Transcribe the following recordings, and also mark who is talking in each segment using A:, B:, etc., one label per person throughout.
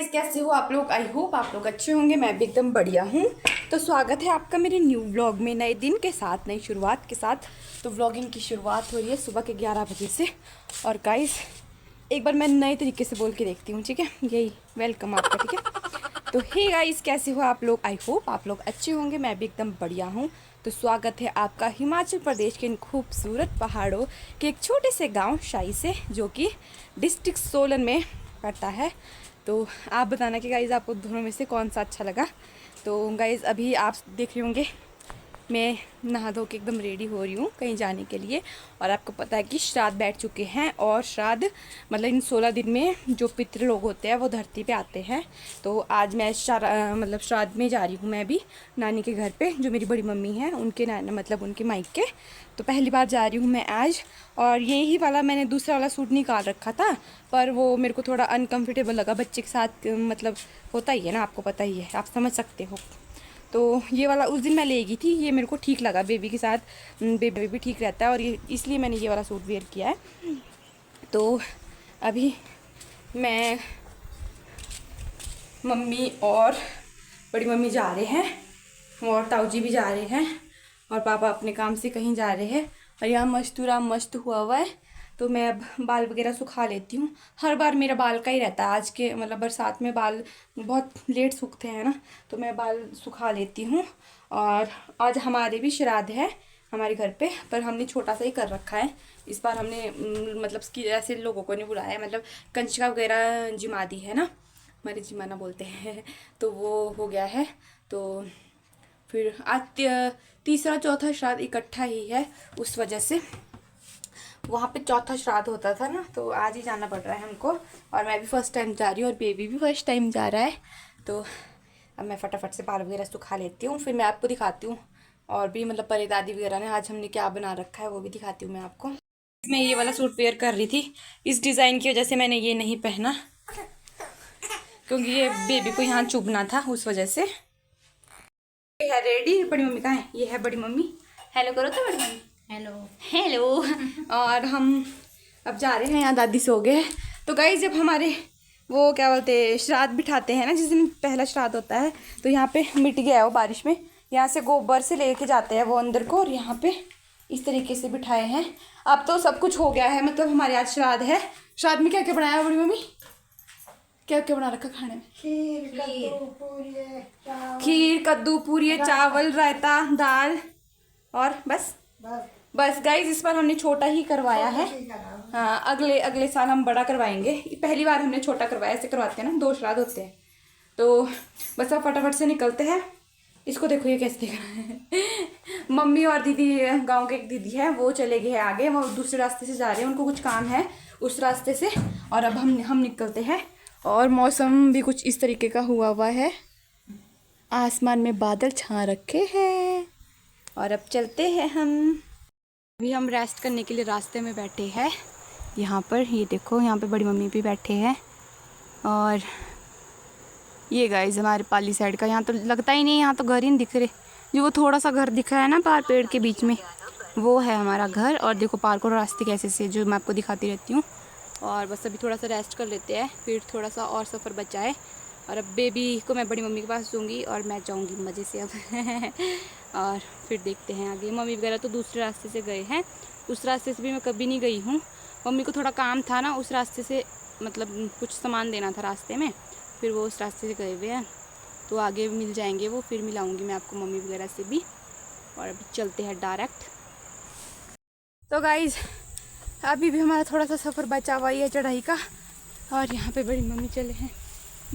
A: कैसे हो आप लोग। आई होप आप लोग अच्छे होंगे। मैं भी एकदम बढ़िया हूँ। तो स्वागत है आपका मेरे न्यू व्लॉग में, नए दिन के साथ, नई शुरुआत के साथ। तो व्लॉगिंग की शुरुआत हो रही है सुबह के 11 बजे से। और गाइस एक बार मैं नए तरीके से बोल के देखती हूँ, ठीक है। यही वेलकम आपका, ठीक है। तो हे गाइस कैसे हो आप लोग। आई होप आप लोग अच्छे होंगे। मैं भी एकदम बढ़िया हूँ। तो स्वागत है आपका हिमाचल प्रदेश के इन खूबसूरत पहाड़ों के एक छोटे से गांव शाही से, जो कि डिस्ट्रिक्ट सोलन में पड़ता है। तो आप बताना कि गाइज़ आपको दोनों में से कौन सा अच्छा लगा। तो गाइज़ अभी आप देख रहे होंगे मैं नहा धो के एकदम रेडी हो रही हूँ कहीं जाने के लिए। और आपको पता है कि श्राद्ध बैठ चुके हैं, और श्राद्ध मतलब इन 16 दिन में जो पितृ लोग होते हैं वो धरती पे आते हैं। तो आज मैं मतलब श्राद्ध में जा रही हूँ मैं भी नानी के घर पे, जो मेरी बड़ी मम्मी है उनके मतलब उनके मायके। तो पहली बार जा रही हूँ मैं आज। और यही वाला मैंने दूसरा वाला सूट निकाल रखा था, पर वो मेरे को थोड़ा अनकम्फर्टेबल लगा। बच्चे के साथ मतलब होता ही है ना, आपको पता ही है, आप समझ सकते हो। तो ये वाला उस दिन मैं ले गई थी, ये मेरे को ठीक लगा। बेबी के साथ बेबी भी ठीक रहता है, और ये इसलिए मैंने ये वाला सूट वेयर किया है। तो अभी मैं, मम्मी और बड़ी मम्मी जा रहे हैं, और ताऊ जी भी जा रहे हैं, और पापा अपने काम से कहीं जा रहे हैं। और यहाँ मस्तूरा मस्त हुआ है। तो मैं अब बाल वगैरह सुखा लेती हूँ। हर बार मेरा बाल का ही रहता है। आज के मतलब बरसात में बाल बहुत लेट सूखते हैं ना, तो मैं बाल सुखा लेती हूँ। और आज हमारे भी श्राद्ध है हमारे घर पे, पर हमने छोटा सा ही कर रखा है इस बार। हमने मतलब कि ऐसे लोगों को नहीं बुलाया है, मतलब कंचका वगैरह जिमा दी है ना, हमारे जिमाना बोलते हैं, तो वो हो गया है। तो फिर आज तीसरा चौथा श्राद्ध इकट्ठा ही है, उस वजह से वहाँ पे चौथा श्राद्ध होता था ना, तो आज ही जाना पड़ रहा है हमको। और मैं भी फर्स्ट टाइम जा रही हूँ, और बेबी भी फर्स्ट टाइम जा रहा है। तो अब मैं फटाफट से बाल वगैरह सुखा लेती हूँ, फिर मैं आपको दिखाती हूँ। और भी मतलब परे दादी वगैरह ने आज हमने क्या बना रखा है वो भी दिखाती हूँ मैं आपको। मैं ये वाला सूट वेयर कर रही थी, इस डिज़ाइन की वजह से मैंने ये नहीं पहना, क्योंकि ये बेबी को यहाँ चुभना था, उस वजह से। ये है रेडी। बड़ी मम्मी कहाँ है? ये है बड़ी मम्मी। हेलो करो तो बड़ी मम्मी। Hello hello. और हम अब जा रहे हैं, यहाँ दादी सो गए। तो गाइस जब हमारे वो क्या बोलते हैं श्राद्ध बिठाते हैं ना, जिस दिन पहला श्राद्ध होता है, तो यहाँ पे मिट गया है वो बारिश में। यहाँ से गोबर से लेके जाते हैं वो अंदर को, और यहाँ पे इस तरीके से बिठाए हैं। अब तो सब कुछ हो गया है, मतलब हमारे आज श्राद्ध है। श्राद्ध में क्या क्या बनाया बड़ी मम्मी? क्या क्या बना रखा खाने में? खीर, कद्दू, पूरी, चावल, रायता, दाल, और बस गाइस इस बार हमने छोटा ही करवाया है। हाँ, अगले साल हम बड़ा करवाएंगे। पहली बार हमने छोटा करवाया, ऐसे करवाते हैं ना, 2 श्राद्ध होते हैं। तो बस अब फटाफट से निकलते हैं। इसको देखो ये कैसे देख रहा है। मम्मी और दीदी, गांव के एक दीदी है, वो चले गए हैं आगे, वो दूसरे रास्ते से जा रहे हैं, उनको कुछ काम है उस रास्ते से। और अब हम निकलते हैं। और मौसम भी कुछ इस तरीके का हुआ है, आसमान में बादल छा रखे हैं। और अब चलते हैं हम। अभी हम रेस्ट करने के लिए रास्ते में बैठे हैं यहाँ पर। ये देखो यहाँ पे बड़ी मम्मी भी बैठे हैं। और ये गाइस हमारे पाली साइड का, यहाँ तो लगता ही नहीं, यहाँ तो घर ही नहीं दिख रहे। जो वो थोड़ा सा घर दिखा है ना पार पेड़ के बीच में, वो है हमारा घर। और देखो पार्क और रास्ते कैसे से, जो मैं आपको दिखाती रहती हूँ। और बस अभी थोड़ा सा रेस्ट कर लेते हैं, फिर थोड़ा सा और सफ़र बचा है। और अब बेबी को मैं बड़ी मम्मी के पास दूँगी, और मैं जाऊँगी मज़े से अब। और फिर देखते हैं आगे। मम्मी वगैरह तो दूसरे रास्ते से गए हैं, उस रास्ते से भी मैं कभी नहीं गई हूँ। मम्मी को थोड़ा काम था ना उस रास्ते से, मतलब कुछ सामान देना था रास्ते में, फिर वो उस रास्ते से गए हुए हैं। तो आगे मिल जाएंगे वो, फिर मिलाऊँगी मैं आपको मम्मी वगैरह से भी। और अभी चलते हैं डायरेक्ट। तो गाइज़ अभी भी हमारा थोड़ा सा सफ़र बचा हुआ है चढ़ाई का। और यहाँ पे बड़ी मम्मी चले हैं,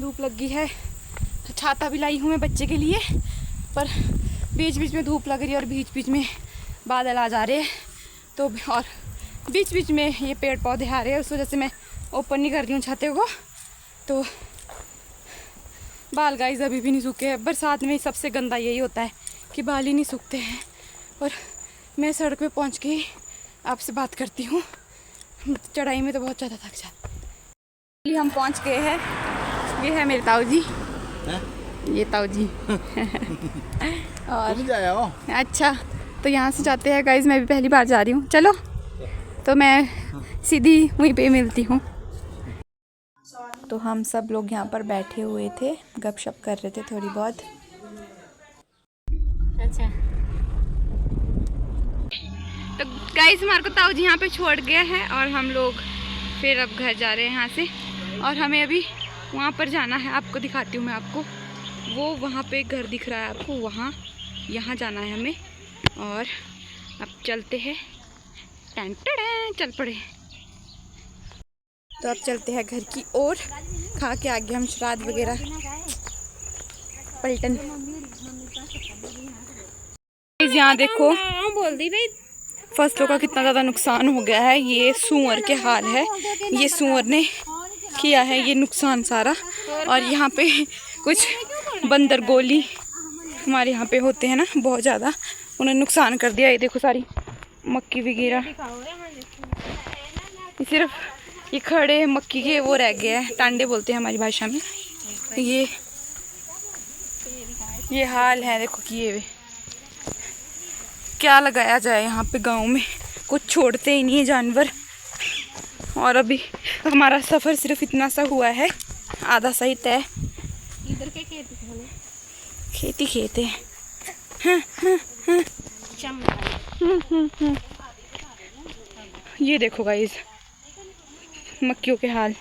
A: धूप लगी है। तो छाता भी लाई हूँ मैं बच्चे के लिए, पर बीच बीच में धूप लग रही है, और बीच बीच में बादल आ जा रहे हैं। तो और बीच बीच में ये पेड़ पौधे आ रहे हैं, उस वजह से मैं ओपन नहीं कर रही हूँ छाते को। तो बाल गाइस अभी भी नहीं सूखे हैं। बरसात में सबसे गंदा यही होता है कि बाल ही नहीं सूखते हैं। और मैं सड़क पे पहुँच के आपसे बात करती हूँ, चढ़ाई में तो बहुत ज़्यादा थक जाती। हम पहुँच गए हैं, ये है मेरे ताऊ जी। ये ताऊ जी। और अच्छा, तो यहाँ से जाते हैं गाइज। मैं भी पहली बार जा रही हूँ, चलो। तो मैं सीधी वहीं पे मिलती हूँ। तो हम सब लोग यहाँ पर बैठे हुए थे, गपशप कर रहे थे थोड़ी बहुत। अच्छा तो गाइस हमारे को ताऊ जी यहाँ पे छोड़ गए हैं और हम लोग फिर अब घर जा रहे हैं यहाँ से। और हमें अभी वहाँ पर जाना है, आपको दिखाती हूँ मैं आपको। वो वहाँ पे घर दिख रहा है आपको, वहाँ यहाँ जाना है हमें। और अब चलते हैं, टन टन चल पड़े। तो अब चलते हैं घर की ओर। खा के आगे हम श्राद्ध वगैरह पलटन। यहाँ देखो बोल दी भाई, फसलों का कितना ज़्यादा नुकसान हो गया है। ये सूअर के हाल है, ये सूअर ने किया है ये नुकसान सारा। और यहाँ पे कुछ बंदर गोली हमारे यहाँ पे होते हैं ना बहुत ज़्यादा, उन्होंने नुकसान कर दिया। ये देखो सारी मक्की वगैरह, सिर्फ ये खड़े मक्की के वो रह गए हैं, टांडे बोलते हैं हमारी भाषा में। ये हाल है देखो कि ये क्या लगाया जाए यहाँ पे गांव में, कुछ छोड़ते ही नहीं है जानवर। और अभी हमारा सफ़र सिर्फ इतना सा हुआ है, आधा सही तय। इधर के खेती खेते हैं। ये देखो गाइस मक्कियों के हाल।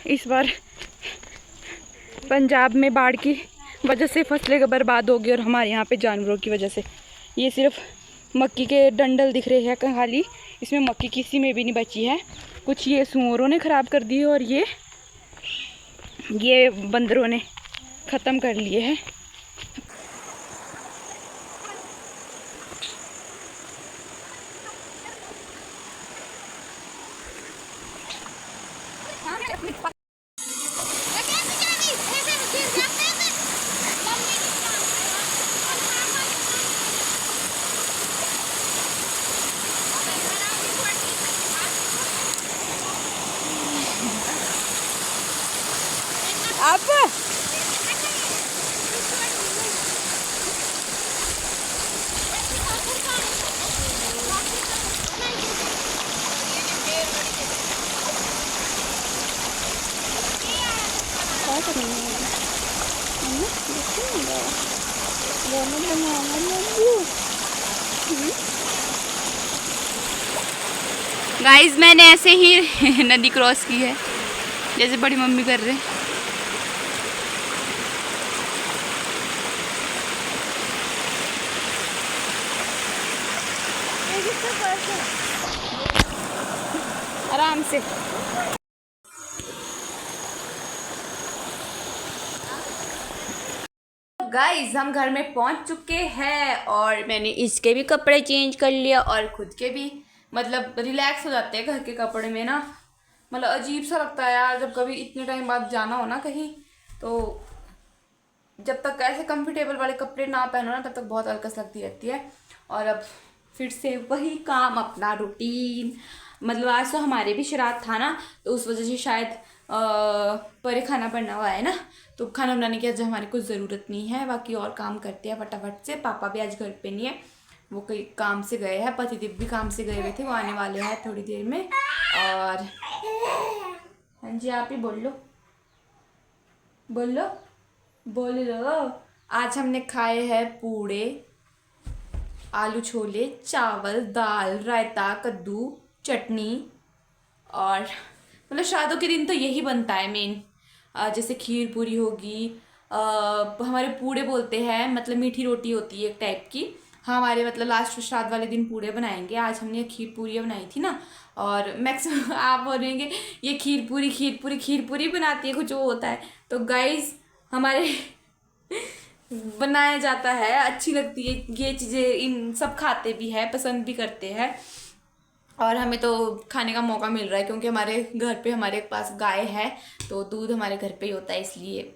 A: इस बार पंजाब में बाढ़ की वजह से फसलें बर्बाद हो गई और हमारे यहाँ पे जानवरों की वजह से। ये सिर्फ मक्की के डंडल दिख रहे हैं खाली, इसमें मक्की किसी में भी नहीं बची है। कुछ ये सूअरों ने ख़राब कर दी है और ये बंदरों ने ख़त्म कर लिए हैं। आप गाइस मैंने ऐसे ही नदी क्रॉस की है जैसे बड़ी मम्मी कर रहे हैं। आराम से। गाइस हम घर में पहुंच चुके हैं और मैंने इसके भी कपड़े चेंज कर लिया और खुद के भी। मतलब रिलैक्स हो जाते हैं घर के कपड़े में ना, मतलब अजीब सा लगता है यार जब कभी इतने टाइम बाद जाना हो ना कहीं, तो जब तक ऐसे कंफर्टेबल वाले कपड़े ना पहनो ना तब तक बहुत अलकस लगती रहती है। और अब फिर से वही काम, अपना रूटीन। मतलब आज तो हमारे भी श्राद्ध था ना, तो उस वजह से शायद परे खाना बनना हुआ है ना, तो खाना बनाने की आज हमारी कुछ ज़रूरत नहीं है। बाकी और काम करते हैं फटाफट से। पापा भी आज घर पे नहीं है, वो कई काम से गए हैं, पतिदेव भी काम से गए हुए थे, वो आने वाले हैं थोड़ी देर में। और हाँ जी आप ही बोल लो बोल लो। आज हमने खाए हैं पूड़े, आलू छोले, चावल, दाल, रायता, कद्दू, चटनी। और मतलब श्राद्धों के दिन तो यही बनता है मेन। जैसे खीर पूरी होगी, हमारे पूड़े बोलते हैं, मतलब मीठी रोटी होती है एक टाइप की। हाँ हमारे मतलब लास्ट श्राद्ध वाले दिन पूड़े बनाएंगे। आज हमने खीर पूरी बनाई थी ना, और मैक्सिमम आप बोलेंगे ये खीर पूरी बनाती है कुछ वो होता है। तो गाइस हमारे बनाया जाता है, अच्छी लगती है ये चीज़ें, इन सब खाते भी है, पसंद भी करते हैं। और हमें तो खाने का मौका मिल रहा है क्योंकि हमारे घर पे हमारे पास गाय है, तो दूध हमारे घर पे ही होता है, इसलिए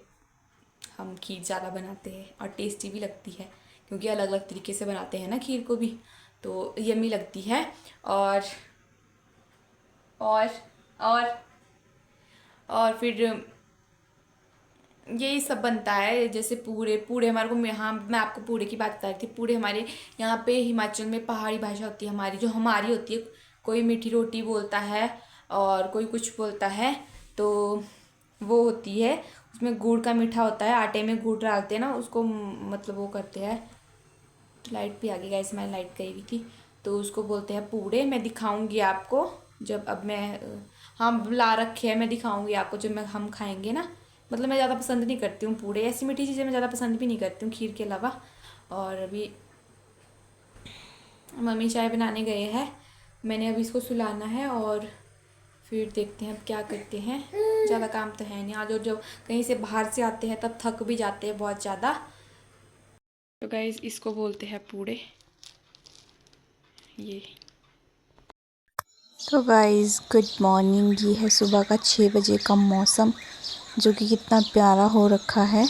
A: हम खीर ज़्यादा बनाते हैं। और टेस्टी भी लगती है क्योंकि अलग अलग तरीके से बनाते हैं ना खीर को भी, तो यम्मी लगती है। और और और और फिर यही सब बनता है। जैसे पूड़े हमारे को, हाँ मैं आपको पूड़े की बात बता रही थी। पूड़े हमारे यहाँ पे हिमाचल में पहाड़ी भाषा होती है हमारी, जो हमारी होती है। कोई मीठी रोटी बोलता है और कोई कुछ बोलता है। तो वो होती है, उसमें गुड़ का मीठा होता है, आटे में गुड़ डालते हैं ना उसको, मतलब वो करते हैं। तो लाइट भी आ गई गाइस, मैं लाइट गई हुई थी, तो उसको बोलते हैं पूड़े। मैं दिखाऊंगी आपको जब, अब मैं हम ला रखे हैं, मैं दिखाऊंगी आपको जब हम खाएंगे ना। मतलब मैं ज़्यादा पसंद नहीं करती हूँ पूड़े, ऐसी मीठी चीज़ें मैं ज़्यादा पसंद भी नहीं करती हूँ खीर के अलावा। और अभी मम्मी चाय बनाने गए हैं, मैंने अभी इसको सुलाना है और फिर देखते हैं अब क्या करते हैं। ज़्यादा काम तो है नहीं आज, और जब कहीं से बाहर से आते हैं तब थक भी जाते हैं बहुत ज़्यादा। तो गाइस इसको बोलते हैं पूड़े ये। तो गाइस गुड मॉर्निंग, ये है सुबह का 6 बजे का मौसम जो कि कितना प्यारा हो रखा है।